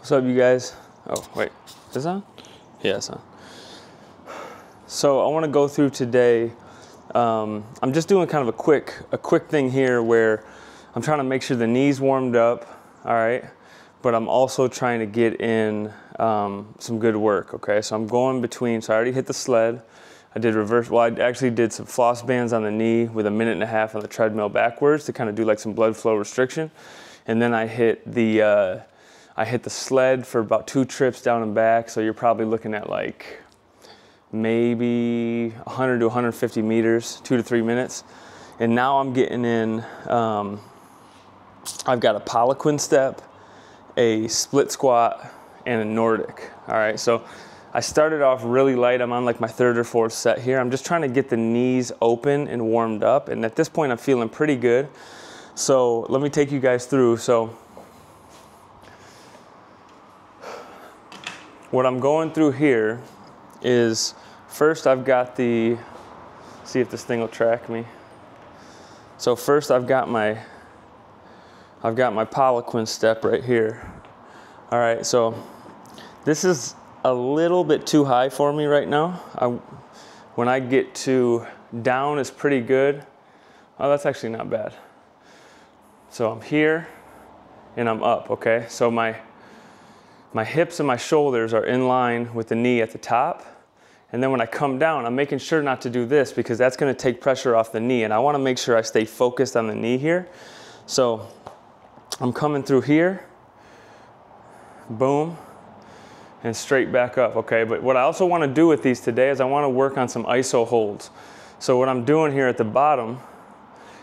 What's up, you guys? Oh, wait, is this on? Yeah, it's on. So I want to go through today. I'm just doing kind of a quick thing here where I'm trying to make sure the knees warmed up, all right? But I'm also trying to get in some good work, okay? So I'm going between, so I already hit the sled. I did reverse, well, I actually did some floss bands on the knee with 1.5 minutes on the treadmill backwards to kind of do like some blood flow restriction. And then I hit the sled for about 2 trips down and back. So you're probably looking at like maybe 100 to 150 meters, 2 to 3 minutes. And now I'm getting in, I've got a Poliquin step, a split squat, and a Nordic. All right, so I started off really light. I'm on like my 3rd or 4th set here. I'm just trying to get the knees open and warmed up. And at this point, I'm feeling pretty good. So let me take you guys through. So what I'm going through here is, first I've got the, see if this thing will track me. So first I've got my Poliquin step right here. All right, so this is a little bit too high for me right now. When I get to down is pretty good. Oh, that's actually not bad. So I'm here and I'm up, okay? So my hips and my shoulders are in line with the knee at the top. And then when I come down, I'm making sure not to do this because that's gonna take pressure off the knee. And I wanna make sure I stay focused on the knee here. So I'm coming through here, boom, and straight back up, okay? But what I also wanna do with these today is I wanna work on some iso holds. So what I'm doing here at the bottom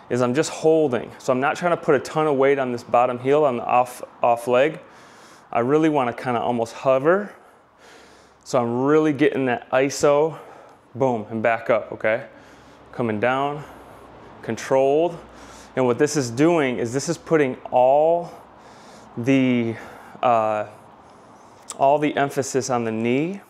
is I'm just holding. So I'm not trying to put a ton of weight on this bottom heel, on the off leg. I really wanna kinda almost hover. So I'm really getting that iso, boom, and back up, okay? Coming down, controlled. And what this is doing is this is putting all the emphasis on the knee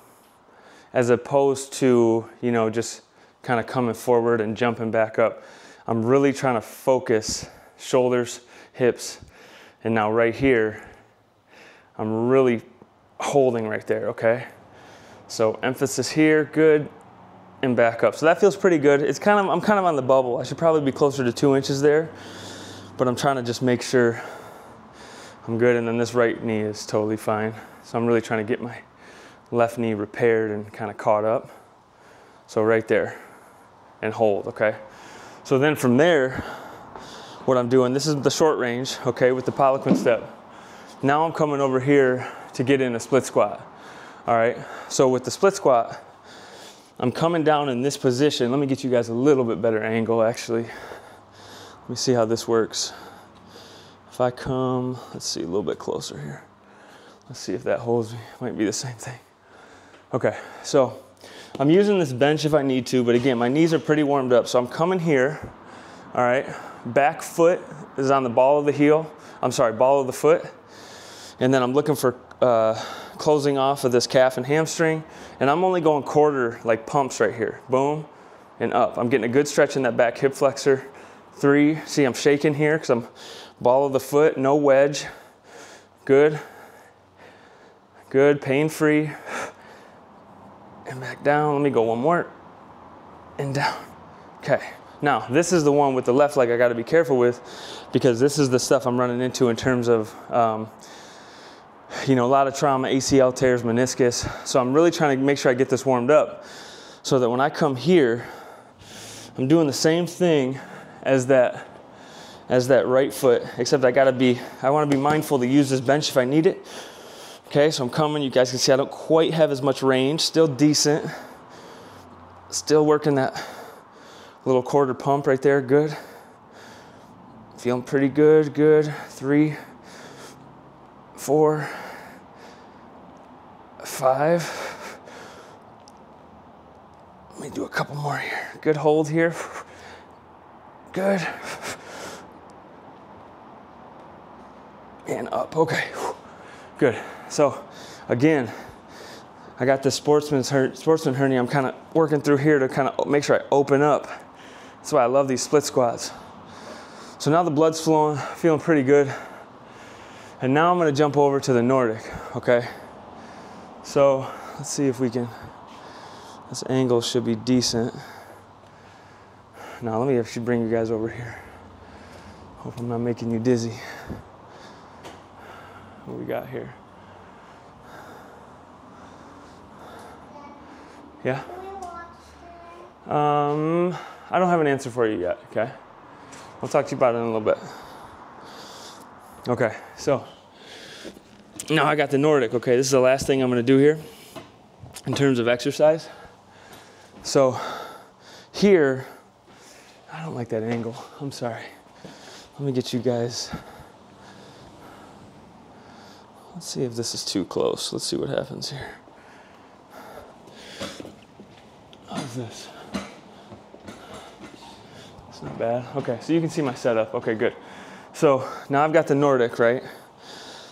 as opposed to, you know, just kind of coming forward and jumping back up. I'm really trying to focus shoulders, hips, and now right here, I'm really holding right there, okay? So emphasis here, good, and back up. So that feels pretty good. I'm kind of on the bubble. I should probably be closer to 2 inches there, but I'm trying to just make sure I'm good. And then this right knee is totally fine. So I'm really trying to get my left knee repaired and kind of caught up. So right there, and hold, okay? So then from there, what I'm doing, this is the short range, okay, with the Poliquin step. Now I'm coming over here to get in a split squat. All right, so with the split squat, I'm coming down in this position. Let me get you guys a little bit better angle, actually. Let me see how this works. If I come, let's see, a little bit closer here. Let's see if that holds me. Might be the same thing. Okay, so I'm using this bench if I need to, but again, my knees are pretty warmed up. So I'm coming here, all right? Back foot is on the ball of the heel. I'm sorry, ball of the foot. And then I'm looking for closing off of this calf and hamstring. And I'm only going quarter, like pumps right here. Boom, and up. I'm getting a good stretch in that back hip flexor. 3, see I'm shaking here because I'm ball of the foot, no wedge. Good, good, pain-free. And back down, let me go one more. And down, okay. Now, this is the one with the left leg I gotta be careful with because this is the stuff I'm running into in terms of you know, a lot of trauma, ACL tears, meniscus. So I'm really trying to make sure I get this warmed up so that when I come here, I'm doing the same thing as that right foot, except I wanna be mindful to use this bench if I need it. Okay, so I'm coming, you guys can see I don't quite have as much range, still decent. Still working that little quarter pump right there, good. Feeling pretty good, good. 3, 4, 5. Let me do a couple more here. Good hold here. Good. And up, okay. Good. So again, I got this sportsman hernia I'm kind of working through here to kind of make sure I open up. That's why I love these split squats. So now the blood's flowing, feeling pretty good. And now I'm gonna jump over to the Nordic, okay? So let's see if we can, this angle should be decent. Now let me actually bring you guys over here. Hope I'm not making you dizzy. What we got here? Yeah? I don't have an answer for you yet, okay? I'll talk to you about it in a little bit. Okay, so now I got the Nordic, okay? This is the last thing I'm gonna do here in terms of exercise. So here, I don't like that angle, I'm sorry. Let me get you guys, let's see if this is too close. Let's see what happens here. How's this? It's not bad. Okay, so you can see my setup. Okay, good. So now I've got the Nordic, right?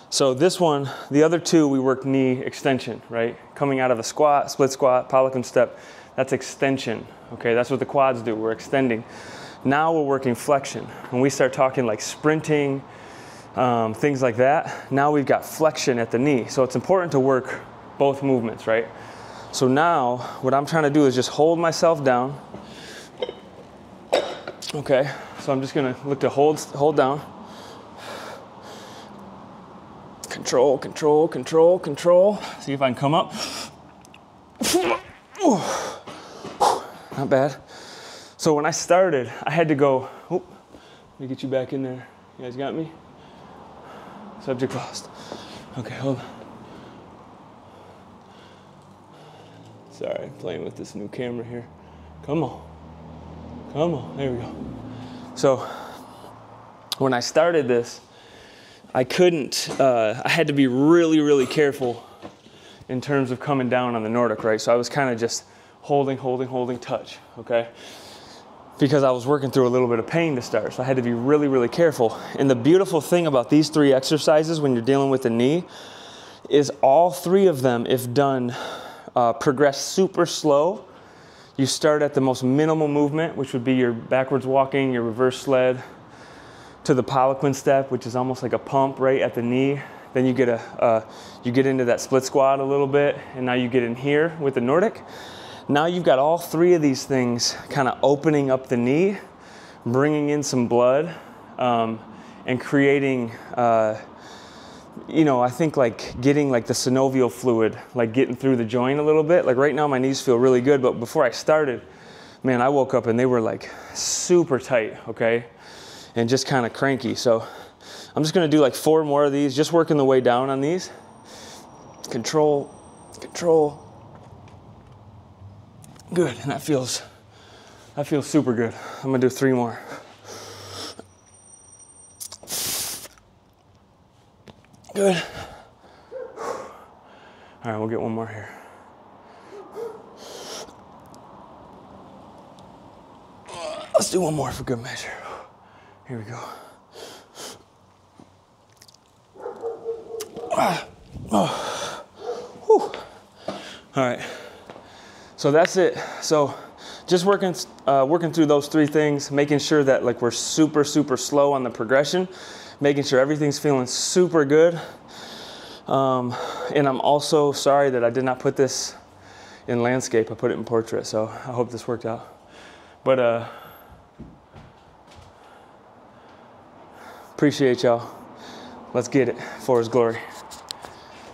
So this one, the other two, we work knee extension, right? Coming out of a squat, split squat, Poliquin step, that's extension, okay? That's what the quads do, we're extending. Now we're working flexion. When we start talking like sprinting, things like that, now we've got flexion at the knee. So it's important to work both movements, right? So now what I'm trying to do is just hold myself down. Okay, so I'm just gonna look to hold down. Control, control, control, control. See if I can come up. Not bad. So when I started, I had to go, let me get you back in there. You guys got me? Subject lost. Okay, hold on. Sorry, playing with this new camera here. Come on. Come on, there we go. So when I started this, I couldn't, I had to be really, really careful in terms of coming down on the Nordic, right? So I was kind of just holding, touch, okay? Because I was working through a little bit of pain to start, so I had to be really, really careful. And the beautiful thing about these three exercises when you're dealing with the knee is all three of them, if done, progress super slow. You start at the most minimal movement, which would be your backwards walking, your reverse sled, to the Poliquin step, which is almost like a pump right at the knee. Then you get you get into that split squat a little bit, and now you get in here with the Nordic. Now you've got all three of these things kind of opening up the knee, bringing in some blood, and creating, you know, I think like getting like the synovial fluid, like getting through the joint a little bit. Like right now my knees feel really good, but before I started, man, I woke up and they were like super tight, okay? And just kind of cranky. So I'm just gonna do like 4 more of these, just working the way down on these. Control, control. Good, and that feels super good. I'm gonna do 3 more. Good. All right, we'll get 1 more here. Let's do 1 more for good measure. Here we go. All right, so that's it. So just working through those 3 things, making sure that like we're super slow on the progression, making sure everything's feeling super good. And I'm also sorry that I did not put this in landscape. I put it in portrait, so I hope this worked out. But appreciate y'all. Let's get it for His glory.